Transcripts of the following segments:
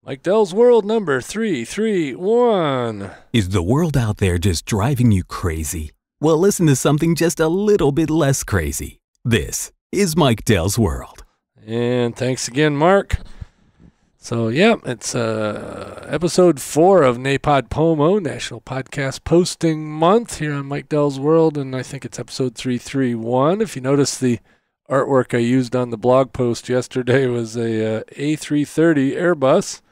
Mike Dell's World number 331. Is the world out there just driving you crazy? Well, listen to something just a little bit less crazy. This is Mike Dell's World. And thanks again, Mark. So, yeah, it's episode 4 of NaPodPoMo, National Podcast Posting Month, here on Mike Dell's World, and I think it's episode 331. If you notice, the artwork I used on the blog post yesterday was a A330 Airbus.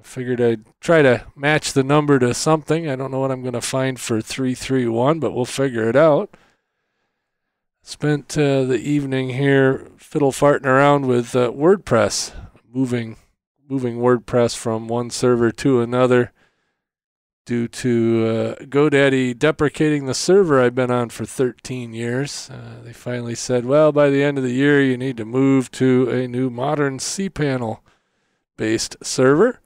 Figured I'd try to match the number to something. I don't know what I'm going to find for 331, but we'll figure it out. Spent the evening here fiddle-farting around with WordPress, moving WordPress from one server to another due to GoDaddy deprecating the server I've been on for 13 years. They finally said, well, by the end of the year, you need to move to a new modern cPanel-based server.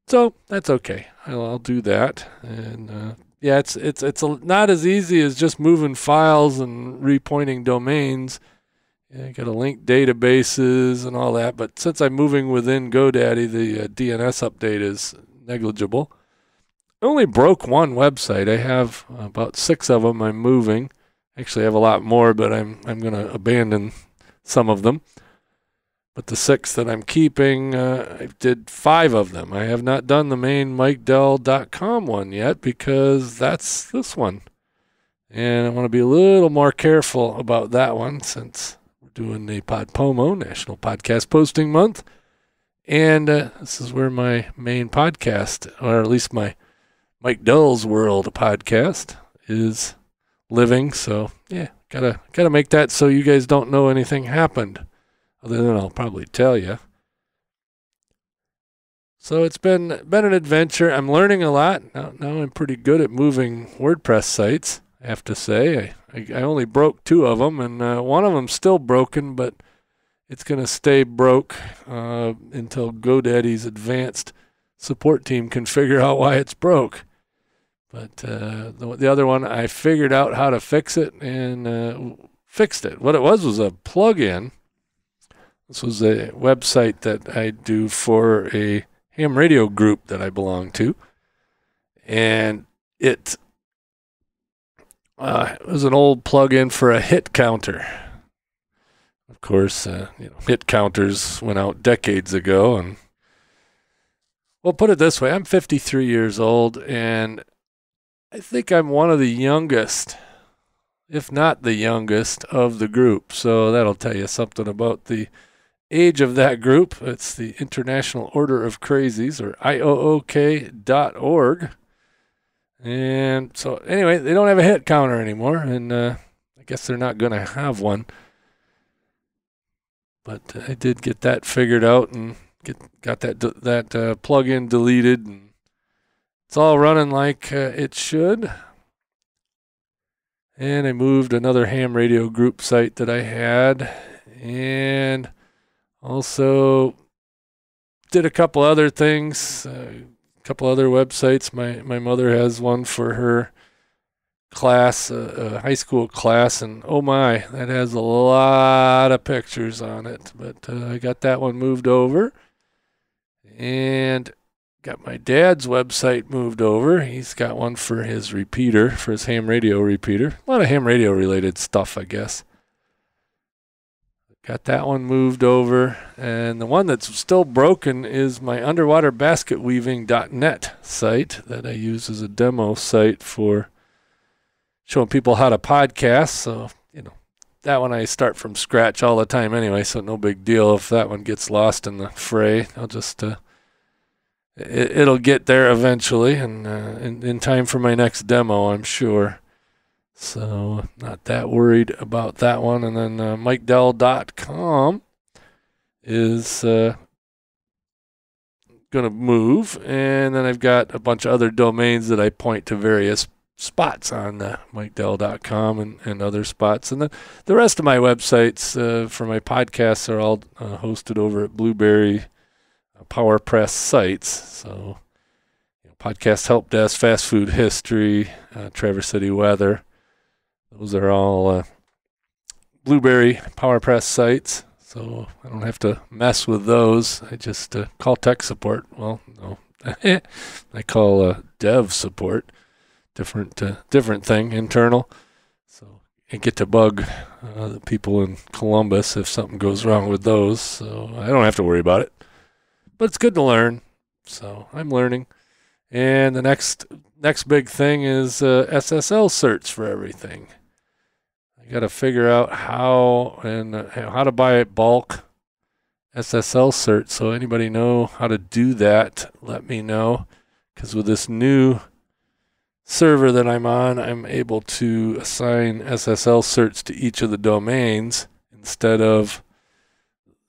So that's okay. I'll do that. And yeah, it's not as easy as just moving files and repointing domains. You got to link databases and all that. But since I'm moving within GoDaddy, the DNS update is negligible. I only broke one website. I have about 6 of them I'm moving. Actually, I have a lot more, but I'm going to abandon some of them. But the 6 that I'm keeping, I did 5 of them. I have not done the main MikeDell.com one yet because that's this one. And I want to be a little more careful about that one since we're doing NaPodPoMo, National Podcast Posting Month. And this is where my main podcast, or at least my Mike Dell's World podcast, is living. So, yeah, gotta make that so you guys don't know anything happened. Other than I'll probably tell you. So it's been an adventure. I'm learning a lot. Now I'm pretty good at moving WordPress sites, I have to say. I only broke 2 of them, and one of them's still broken, but it's going to stay broke until GoDaddy's advanced support team can figure out why it's broke. But the other one, I figured out how to fix it and fixed it. What it was a plugin. This was a website that I do for a ham radio group that I belong to. And it was an old plug-in for a hit counter. Of course, hit counters went out decades ago. And well, put it this way, I'm 53 years old, and I think I'm one of the youngest, if not the youngest, of the group. So that'll tell you something about the age of that group. It's the International Order of Crazies, or IOOK.org. And so anyway, they don't have a hit counter anymore, and I guess they're not going to have one. But I did get that figured out and got that plug-in deleted, and it's all running like it should. And I moved another ham radio group site that I had, and also did a couple other things, a couple other websites. My mother has one for her class, a high school class, and oh my, that has a lot of pictures on it. But I got that one moved over and got my dad's website moved over. He's got one for his repeater, for his ham radio repeater. A lot of ham radio related stuff, I guess. Got that one moved over, and the one that's still broken is my underwaterbasketweaving.net site that I use as a demo site for showing people how to podcast. So, that one I start from scratch all the time anyway, so no big deal if that one gets lost in the fray. I'll just, it'll get there eventually, and in time for my next demo, I'm sure. So not that worried about that one. And then MikeDell.com is going to move. And then I've got a bunch of other domains that I point to various spots on MikeDell.com and other spots. And then the rest of my websites for my podcasts are all hosted over at Blueberry PowerPress sites. So Podcast Help Desk, Fast Food History, Traverse City Weather. Those are all Blueberry PowerPress sites. So I don't have to mess with those. I just call tech support. Well, no. I call dev support. Different thing, internal. So I get to bug the people in Columbus if something goes wrong with those. So I don't have to worry about it. But it's good to learn. So I'm learning. And the next big thing is SSL certs for everything. I got to figure out how to buy bulk SSL certs. So anybody know how to do that, let me know. Because with this new server that I'm on, I'm able to assign SSL certs to each of the domains. Instead of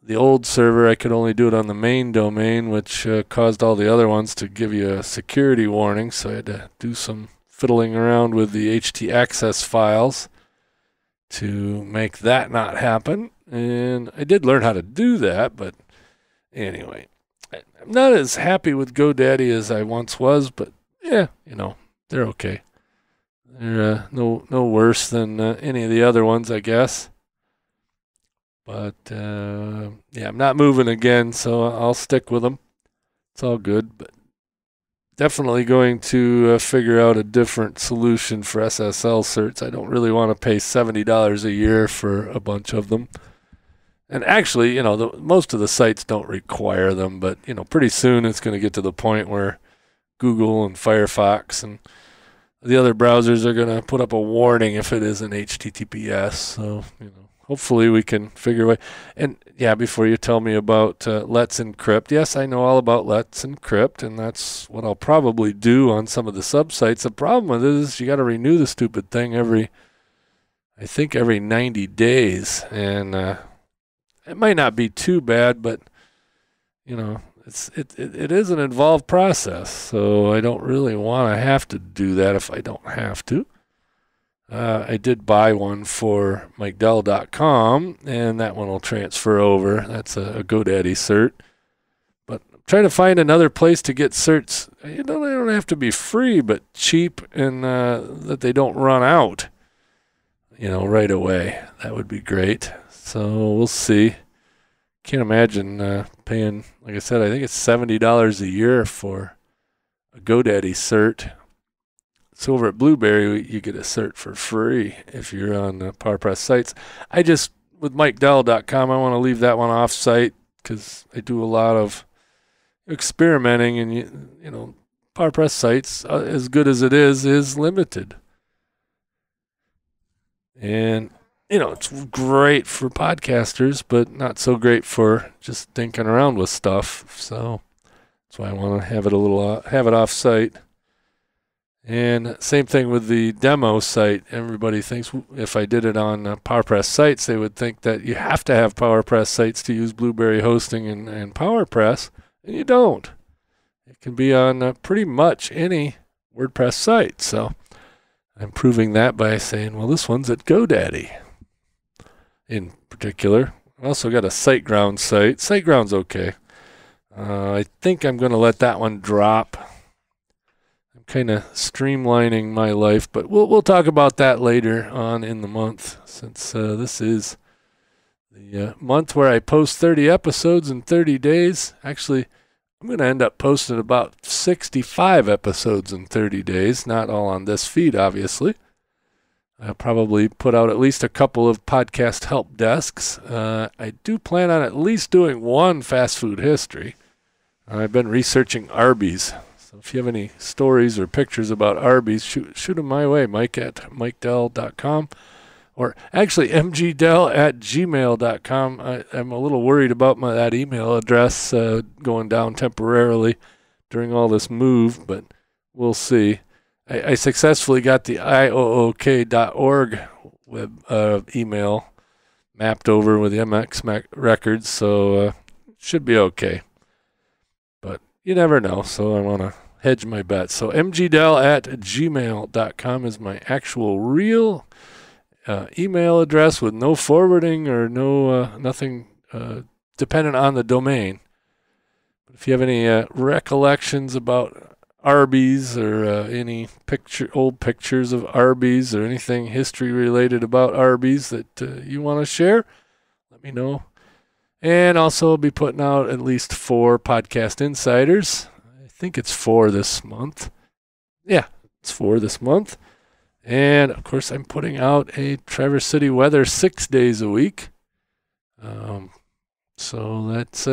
the old server, I could only do it on the main domain, which caused all the other ones to give you a security warning. So I had to do some fiddling around with the htaccess files to make that not happen. And I did learn how to do that, but anyway, I'm not as happy with GoDaddy as I once was, but yeah, they're okay. They're no worse than any of the other ones, I guess. But yeah, I'm not moving again, so I'll stick with them. It's all good, but definitely going to figure out a different solution for SSL certs. I don't really want to pay $70 a year for a bunch of them. And actually, most of the sites don't require them, but pretty soon it's going to get to the point where Google and Firefox and the other browsers are going to put up a warning if it isn't HTTPS. So, hopefully we can figure a way. And yeah, before you tell me about Let's Encrypt, yes, I know all about Let's Encrypt, and that's what I'll probably do on some of the subsites. The problem with it is you got to renew the stupid thing every 90 days. And it might not be too bad, but, it is an involved process. So I don't really want to have to do that if I don't have to. I did buy one for MikeDell.com, and that one will transfer over. That's a GoDaddy cert. But I'm trying to find another place to get certs. They don't have to be free, but cheap, and that they don't run out, right away. That would be great. So we'll see. Can't imagine paying, like I said, I think it's $70 a year for a GoDaddy cert. So over at Blueberry, you get a cert for free if you're on PowerPress sites. With MikeDell.com, I want to leave that one off site because I do a lot of experimenting, and PowerPress sites, as good as it is limited. And it's great for podcasters, but not so great for just dinking around with stuff. So that's why I want to have it off site. And same thing with the demo site. Everybody thinks if I did it on PowerPress sites, they would think that you have to have PowerPress sites to use Blueberry hosting and PowerPress, and you don't. It can be on pretty much any WordPress site. So I'm proving that by saying, well, this one's at GoDaddy in particular. I also got a SiteGround site. SiteGround's okay. I think I'm going to let that one drop. Kind of streamlining my life, but we'll talk about that later on in the month, since this is the month where I post 30 episodes in 30 days. Actually, I'm going to end up posting about 65 episodes in 30 days, not all on this feed, obviously. I'll probably put out at least a couple of podcast help desks. I do plan on at least doing one fast food history. I've been researching Arby's. So if you have any stories or pictures about Arby's, shoot them my way, Mike@MikeDell.com, or actually mgdell@gmail.com. I'm a little worried about that email address going down temporarily during all this move, but we'll see. I successfully got the IOOK.org web email mapped over with the MX records, so should be okay. But you never know, so I want to hedge my bets. So mgdell@gmail.com is my actual real email address with no forwarding or nothing dependent on the domain. But if you have any recollections about Arby's or any old pictures of Arby's or anything history related about Arby's that you want to share, let me know. And also be putting out at least 4 podcast insiders. I think it's 4 this month. Yeah, it's 4 this month. And, of course, I'm putting out a Traverse City weather 6 days a week. So that's,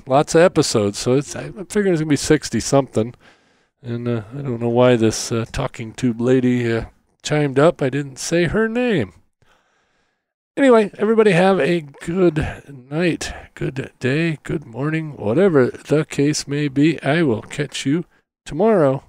lots of episodes. So I'm figuring it's going to be 60-something. And I don't know why this talking tube lady chimed up. I didn't say her name. Anyway, everybody have a good night, good day, good morning, whatever the case may be. I will catch you tomorrow.